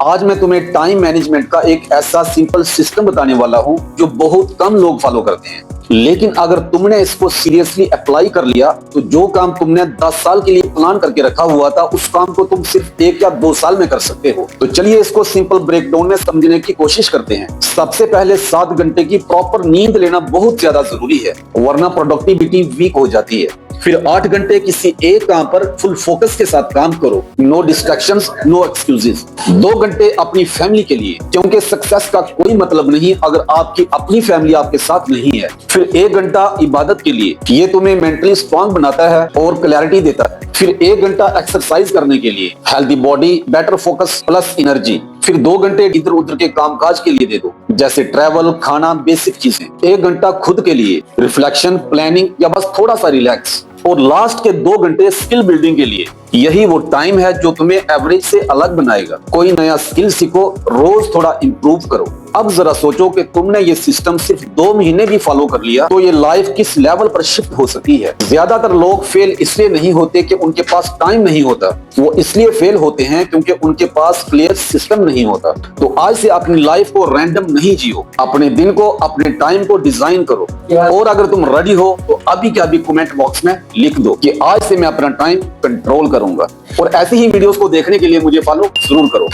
आज मैं तुम्हें टाइम मैनेजमेंट का एक ऐसा सिंपल सिस्टम बताने वाला हूं जो बहुत कम लोग फॉलो करते हैं, लेकिन अगर तुमने इसको सीरियसली अप्लाई कर लिया तो जो काम तुमने 10 साल के लिए प्लान करके रखा हुआ था उस काम को तुम सिर्फ 1 या 2 साल में कर सकते हो। तो चलिए इसको सिंपल ब्रेकडाउन में समझने की कोशिश करते हैं। सबसे पहले 7 घंटे की प्रॉपर नींद लेना बहुत ज्यादा जरूरी है, वरना प्रोडक्टिविटी वीक हो जाती है। फिर 8 घंटे किसी एक काम पर फुल फोकस के साथ काम करो, नो डिस्ट्रैक्शंस, नो एक्सक्यूजेस। 2 घंटे अपनी फैमिली के लिए, क्योंकि सक्सेस का कोई मतलब नहीं अगर आपकी अपनी फैमिली आपके साथ नहीं है। फिर 1 घंटा इबादत के लिए, ये तुम्हें मेंटली स्ट्रांग बनाता है और क्लैरिटी देता है। फिर 1 घंटा एक्सरसाइज करने के लिए, healthy body, better focus plus energy. फिर 2 घंटे इधर उधर के कामकाज के लिए दे दो, जैसे ट्रैवल, खाना, बेसिक चीजें। 1 घंटा खुद के लिए, रिफ्लेक्शन, प्लानिंग या बस थोड़ा सा रिलैक्स। और लास्ट के 2 घंटे स्किल बिल्डिंग के लिए। यही वो टाइम है जो तुम्हें एवरेज से अलग बनाएगा। कोई नया स्किल सीखो, रोज थोड़ा इंप्रूव करो। अब जरा सोचो कि तुमने ये सिस्टम सिर्फ 2 महीने भी फॉलो कर लिया तो ये लाइफ किस लेवल पर शिफ्ट हो सकती है। ज्यादातर लोग फेल इसलिए नहीं होते कि उनके पास टाइम नहीं होता, वो इसलिए फेल होते हैं क्योंकि उनके पास क्लियर सिस्टम नहीं होता। तो आज से अपनी लाइफ को रैंडम नहीं जियो, अपने दिन को, अपने टाइम को डिजाइन करो। और अगर तुम रेडी हो तो अभी के अभी कमेंट बॉक्स में लिख दो कि आज से मैं अपना टाइम कंट्रोल करूंगा। और ऐसी ही वीडियोस को देखने के लिए मुझे फॉलो जरूर करो।